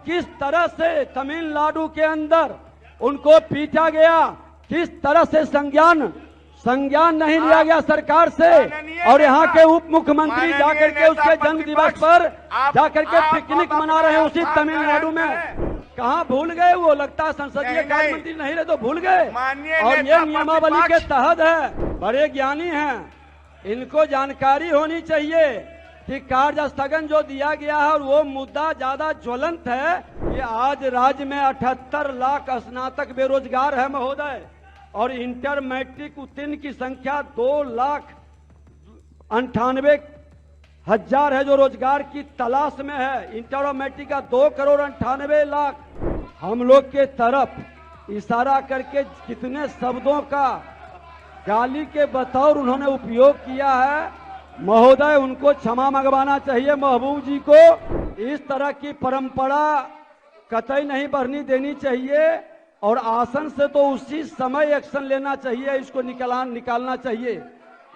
किस तरह से तमिलनाडु के अंदर उनको पीटा गया, किस तरह से संज्ञान नहीं लिया गया सरकार से, और यहाँ के उप मुख्यमंत्री जाकर के उसके जन्म दिवस पर जाकर के पिकनिक मना रहे हैं उसी तमिलनाडु में। कहाँ भूल गए वो? लगता है संसदीय कार्य मंत्री नहीं रहे तो भूल गए। और ये नियमावली के तहत है, बड़े ज्ञानी हैं, इनको जानकारी होनी चाहिए कि कार्य स्थगन जो दिया गया है और वो मुद्दा ज्यादा ज्वलंत है कि आज राज्य में 78 लाख स्नातक बेरोजगार है महोदय, और इंटर मैट्रिक उत्तीर्ण की संख्या 2,98,000 है जो रोजगार की तलाश में है। इंटर और मैट्रिक का 2,98,00,000। हम लोग के तरफ इशारा करके कितने शब्दों का गाली के बतौर उन्होंने उपयोग किया है महोदय, उनको क्षमा मंगवाना चाहिए। महबूब जी को इस तरह की परंपरा कतई नहीं बढ़नी देनी चाहिए, और आसन से तो उसी समय एक्शन लेना चाहिए, इसको निकालना चाहिए।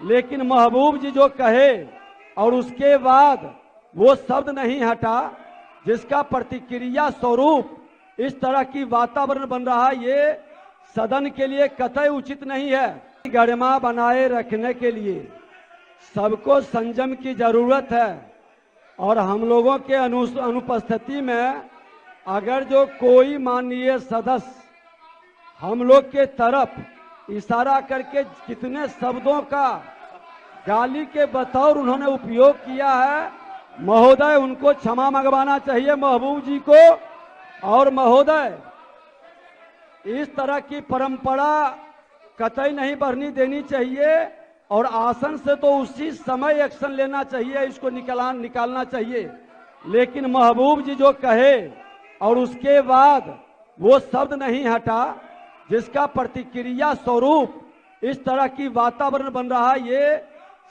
लेकिन महबूब जी जो कहे और उसके बाद वो शब्द नहीं हटा, जिसका प्रतिक्रिया स्वरूप इस तरह की वातावरण बन रहा है, ये सदन के लिए कतई उचित नहीं है। गरिमा बनाए रखने के लिए सबको संयम की जरूरत है, और हम लोगों के अनुपस्थिति में अगर जो कोई माननीय सदस्य हम लोग के तरफ इशारा करके कितने शब्दों का गाली के बतौर उन्होंने उपयोग किया है महोदय, उनको क्षमा मंगवाना चाहिए महबूब जी को। और महोदय, इस तरह की परंपरा कतई नहीं बढ़नी देनी चाहिए, और आसन से तो उसी समय एक्शन लेना चाहिए, इसको निकालना चाहिए। लेकिन महबूब जी जो कहे और उसके बाद वो शब्द नहीं हटा, जिसका प्रतिक्रिया स्वरूप इस तरह की वातावरण बन रहा है, ये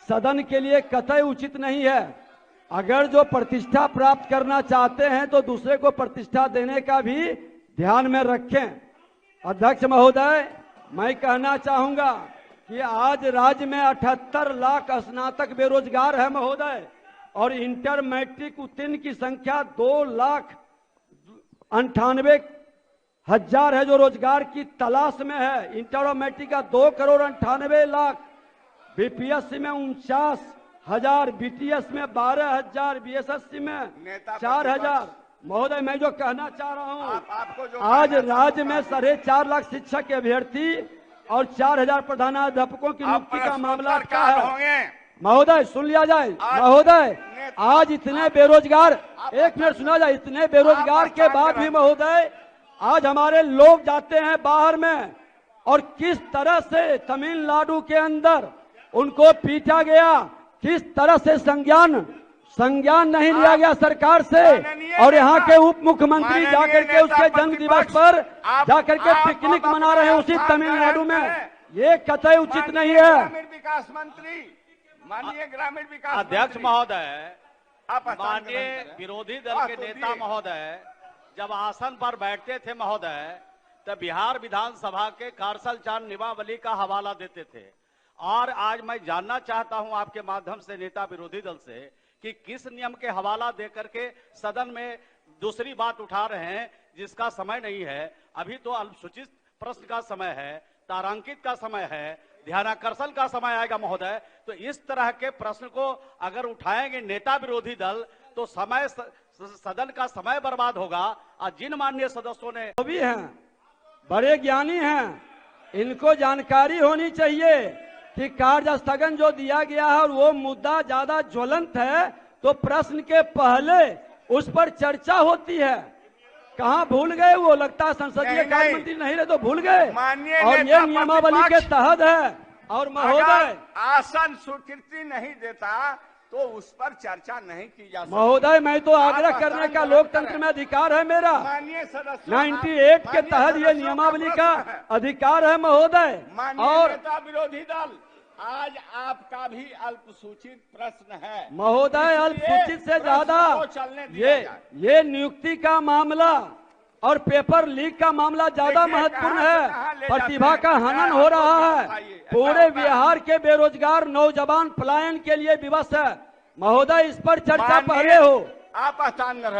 सदन के लिए कतई उचित नहीं है। अगर जो प्रतिष्ठा प्राप्त करना चाहते हैं तो दूसरे को प्रतिष्ठा देने का भी ध्यान में रखें। अध्यक्ष महोदय, मैं कहना चाहूंगा कि आज राज्य में 78 लाख स्नातक बेरोजगार है महोदय, और इंटर मैट्रिक उत्तीर्ण की संख्या 2,98,000 है जो रोजगार की तलाश में है। इंटर और मैट्रिक का 2,98,00,000, बीपीएससी में 49,000, बीटीएस में 12,000, बीएसएससी में 4,000। महोदय, मैं जो कहना चाह रहा हूँ, आज राज्य में 4.5 लाख शिक्षक अभ्यर्थी और 4,000 प्रधानाध्यापकों की नियुक्ति का मामला क्या है महोदय? सुन लिया जाए महोदय, आज इतने बेरोजगार, एक मिनट सुना जाए, इतने बेरोजगार के बाद भी महोदय आज हमारे लोग जाते हैं बाहर में, और किस तरह से तमिलनाडु के अंदर उनको पीटा गया, किस तरह से संज्ञान नहीं लिया गया सरकार से, और यहाँ के उप मुख्यमंत्री जाकर के उसके जन्म दिवस पर जाकर के पिकनिक मना रहे हैं उसी तमिलनाडु में। ये कतई उचित नहीं है। विकास मंत्री, माननीय ग्रामीण विकास अध्यक्ष महोदय, माननीय विरोधी दल के नेता महोदय जब आसन पर बैठते थे महोदय, तब बिहार विधानसभा के कार्यचालन नियमावली का हवाला देते थे। और आज मैं जानना चाहता हूं आपके माध्यम से नेता विरोधी दल से कि किस नियम के हवाला देकर के सदन में दूसरी बात उठा रहे हैं, जिसका समय नहीं है। अभी तो अल्पसूचित प्रश्न का समय है, तारांकित का समय है, ध्यानाकर्षण का समय आएगा महोदय। तो इस तरह के प्रश्न को अगर उठाएंगे नेता विरोधी दल तो सदन का समय बर्बाद होगा। और जिन माननीय सदस्यों ने भी हैं, बड़े ज्ञानी हैं, इनको जानकारी होनी चाहिए कि कार्य स्थगन जो दिया गया है और वो मुद्दा ज्यादा ज्वलंत है, तो प्रश्न के पहले उस पर चर्चा होती है। कहाँ भूल गए वो? लगता है संसदीय कार्य मंत्री नहीं रहे तो भूल गए। और ये नियमावली के तहत है। और महोदय, आसन स्वीकृति नहीं देता तो उस पर चर्चा नहीं की जा सकती। महोदय, मैं तो आग्रह करने का लोकतंत्र में अधिकार है मेरा। 98 के तहत ये नियमावली का अधिकार है महोदय। और नेता विरोधी दल, आज आपका भी अल्पसूचित प्रश्न है महोदय। अल्पसूचित से ज्यादा ये नियुक्ति का मामला और पेपर लीक का मामला ज्यादा महत्वपूर्ण है। प्रतिभा का हनन हो रहा है। पूरे बिहार के बेरोजगार नौजवान पलायन के लिए विवश है महोदय। इस पर चर्चा पहले हो। आप स्थान ग्रहण